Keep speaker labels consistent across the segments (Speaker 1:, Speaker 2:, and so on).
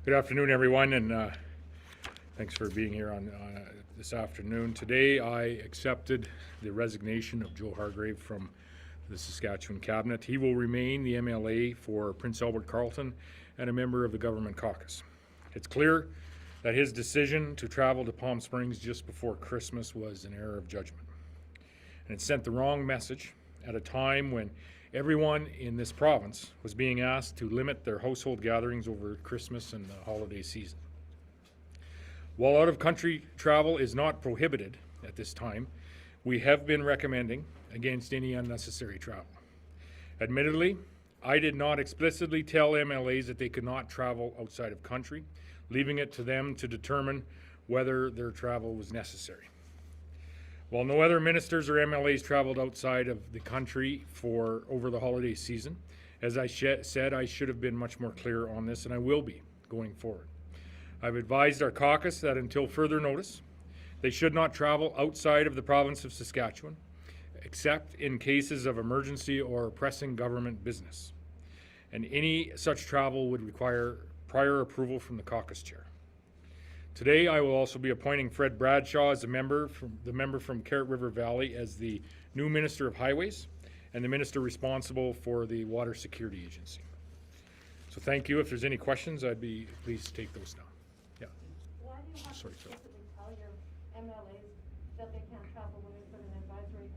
Speaker 1: Good afternoon, everyone, and thanks for being here on this afternoon. Today, I accepted the resignation of Joe Hargave from the Saskatchewan Cabinet. He will remain the MLA for Prince Albert Carleton and a member of the Government Caucus. It's clear that his decision to travel to Palm Springs just before Christmas was an error of judgment, and it sent the wrong message at a time when everyone in this province was being asked to limit their household gatherings over Christmas and the holiday season. While out-of-country travel is not prohibited at this time, we have been recommending against any unnecessary travel. Admittedly, I did not explicitly tell MLAs that they could not travel outside of country, leaving it to them to determine whether their travel was necessary. While no other ministers or MLAs traveled outside of the country for over the holiday season, as I said, I should have been much more clear on this, and I will be going forward. I've advised our caucus that until further notice, they should not travel outside of the province of Saskatchewan, except in cases of emergency or pressing government business. And any such travel would require prior approval from the caucus chair. Today, I will also be appointing Fred Bradshaw as the member from Carrot River Valley as the new Minister of Highways and the Minister responsible for the Water Security Agency. So thank you. If there's any questions, I'd be pleased to take those now. Yeah.
Speaker 2: Why do you have to explicitly tell your MLAs that they can't travel when you put an advisory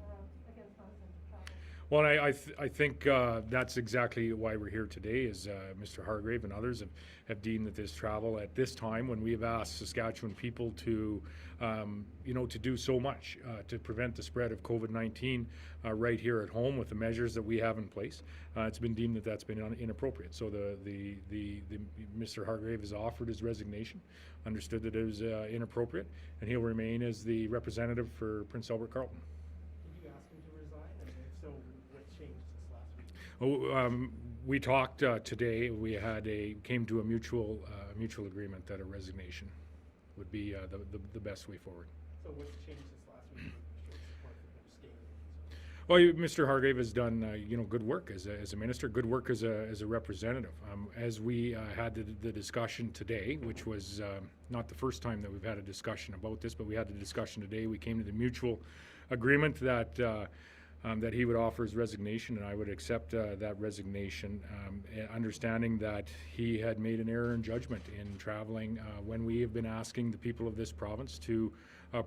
Speaker 2: against non-essential travel?
Speaker 1: Well, I think that's exactly why we're here today. Is Mr. Hargave and others have deemed that this travel at this time, when we have asked Saskatchewan people to, to do so much to prevent the spread of COVID-19 right here at home with the measures that we have in place, it's been deemed that that's been inappropriate. So the Mr. Hargave has offered his resignation, understood that it was inappropriate, and he'll remain as the representative for Prince Albert Carleton. We talked today. We came to a mutual agreement that a resignation would be the best way forward.
Speaker 3: So what's changed since last week?
Speaker 1: Well, Mr. Hargave has done good work as a minister, good work as a representative. As we had the discussion today, which was not the first time that we've had a discussion about this, but we had the discussion today. We came to the mutual agreement that he would offer his resignation, and I would accept that resignation, understanding that he had made an error in judgment in traveling when we have been asking the people of this province to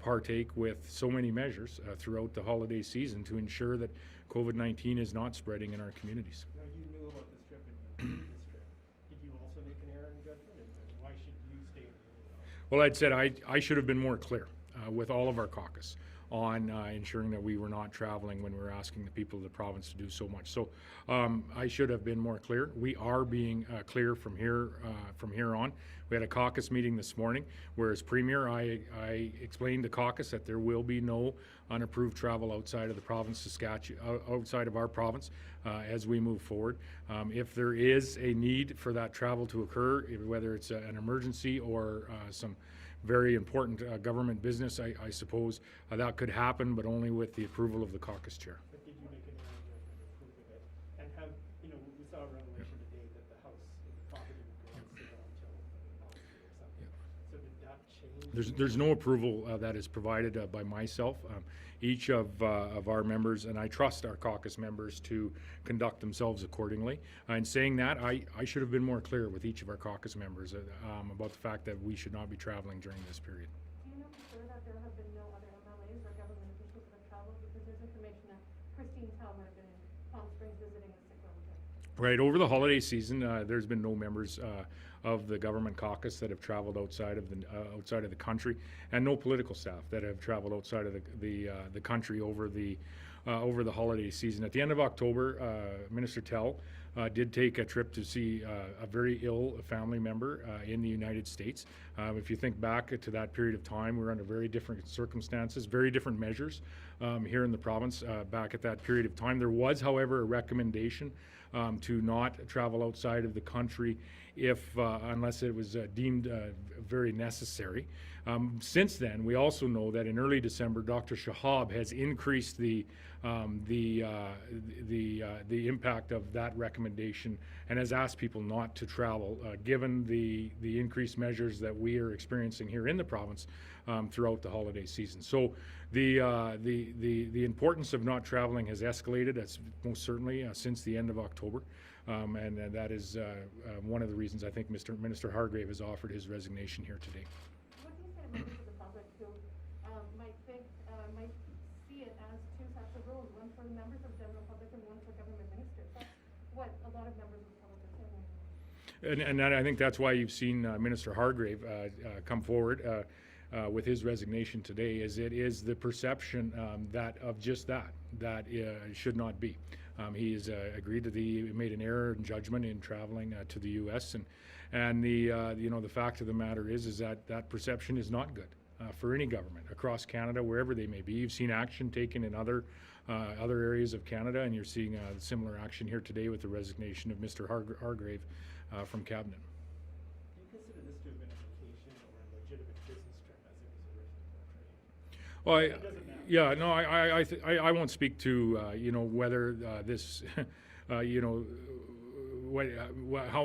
Speaker 1: partake with so many measures throughout the holiday season to ensure that COVID-19 is not spreading in our communities.
Speaker 3: Now, you knew about this trip and you did this trip. Did you also make an error in judgment, and why should you stay in the
Speaker 1: Well, I'd said I should have been more clear with all of our caucus on ensuring that we were not traveling when we were asking the people of the province to do so much. So I should have been more clear. We are being clear from here on. We had a caucus meeting this morning where, as Premier, I explained to caucus that there will be no unapproved travel outside of the province, Saskatchewan, outside of our province, as we move forward. If there is a need for that travel to occur, whether it's an emergency or some very important government business, I suppose that could happen, but only with the approval of the caucus chair.
Speaker 3: But did you make an error in judgment approving it? And have, we saw a revelation today that the house, the property would go on sale until policy or something. So did that change?
Speaker 1: There's no approval that is provided by myself. Each of our members, and I trust our caucus members to conduct themselves accordingly. In saying that, I should have been more clear with each of our caucus members about the fact that we should not be traveling during this period.
Speaker 2: Do you know for sure that there have been no other MLAs or government officials that have traveled? Because there's information that Christine Tell might have been in Palm Springs visiting a sick relative.
Speaker 1: Right, over the holiday season, there's been no members of the government caucus that have traveled outside of the country, and no political staff that have traveled outside of the country over the holiday season. At the end of October, Minister Tell did take a trip to see a very ill family member in the United States. If you think back to that period of time, we were under very different circumstances, very different measures here in the province back at that period of time. There was, however, a recommendation to not travel outside of the country if unless it was deemed very necessary. Since then, we also know that in early December, Dr. Shahab has increased the impact of that recommendation and has asked people not to travel, given the increased measures that we are experiencing here in the province throughout the holiday season. So the importance of not traveling has escalated. That's most certainly since the end of October, and that is one of the reasons I think Minister Hargave has offered his resignation here today.
Speaker 2: What do you say to members of the public who might see it as two sets of rules, one for members of the general public and one for government ministers? That's what a lot of members of the public are saying.
Speaker 1: And I think that's why you've seen Minister Hargave come forward with his resignation today, is it is the perception that of just that should not be. He has agreed that he made an error in judgment in traveling to the U.S. and the fact of the matter is that perception is not good for any government across Canada, wherever they may be. You've seen action taken in other areas of Canada, and you're seeing similar action here today with the resignation of Mr. Hargave from Cabinet.
Speaker 3: Do you consider this to have been a vacation or a legitimate business trip as it was originally portrayed?
Speaker 1: Well,
Speaker 3: It doesn't matter.
Speaker 1: yeah, no, I won't speak to whether this, how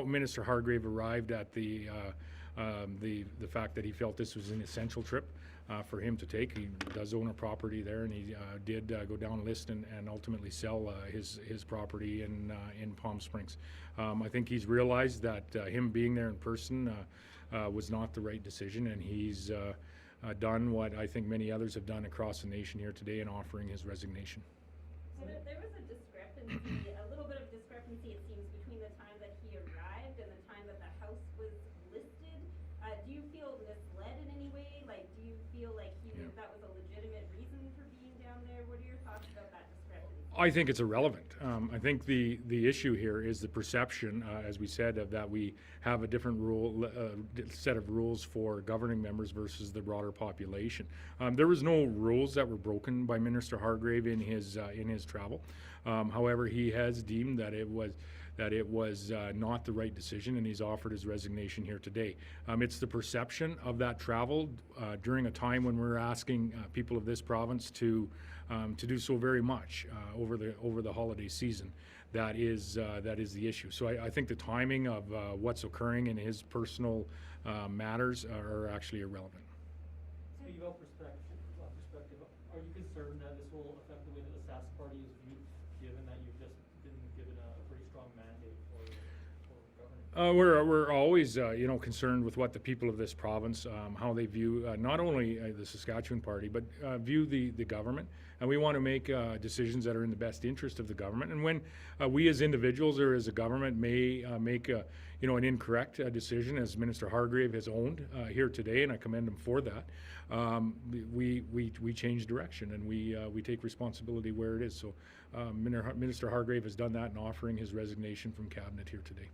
Speaker 1: Minister Hargave arrived at the fact that he felt this was an essential trip for him to take. He does own a property there, and he did go down list and ultimately sell his property in Palm Springs. I think he's realized that him being there in person was not the right decision, and he's done what I think many others have done across the nation here today in offering his resignation.
Speaker 4: So there was a discrepancy, a little bit of discrepancy, it seems, between the time that he arrived and the time that the house was listed. Do you feel misled in any way? Like, do you feel like that was a legitimate reason for being down there? What are your thoughts about that discrepancy?
Speaker 1: I think it's irrelevant. I think the issue here is the perception, as we said, of that we have a different set of rules for governing members versus the broader population. There was no rules that were broken by Minister Hargave in his travel. However, he has deemed that it was not the right decision, and he's offered his resignation here today. It's the perception of that travel during a time when we're asking people of this province to do so very much over the holiday season. That is the issue. So I think the timing of what's occurring in his personal matters are actually irrelevant.
Speaker 3: Speaking about perspective, are you concerned that this will affect the way that the Sask party is viewed, given that you've just been given a pretty strong mandate for governing?
Speaker 1: We're always concerned with what the people of this province, how they view not only the Saskatchewan party, but view the government, and we want to make decisions that are in the best interest of the government. And when we as individuals or as a government may make an incorrect decision, as Minister Hargave has owned here today, and I commend him for that, we change direction, and we take responsibility where it is. So Minister Hargave has done that in offering his resignation from Cabinet here today.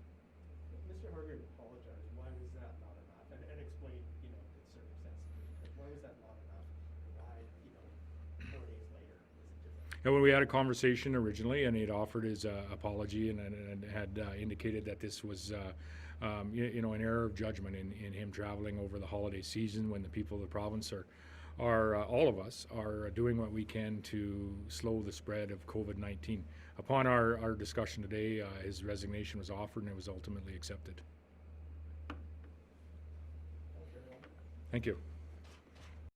Speaker 3: Mr. Hargave apologized. Why was that not enough? And explain, the circumstances. Why was that not enough? Why, 4 days later, was it different?
Speaker 1: And when we had a conversation originally, and he had offered his apology and had indicated that this was, an error of judgment in him traveling over the holiday season when the people of the province are all of us are doing what we can to slow the spread of COVID-19. Upon our discussion today, his resignation was offered and it was ultimately accepted. Thank you.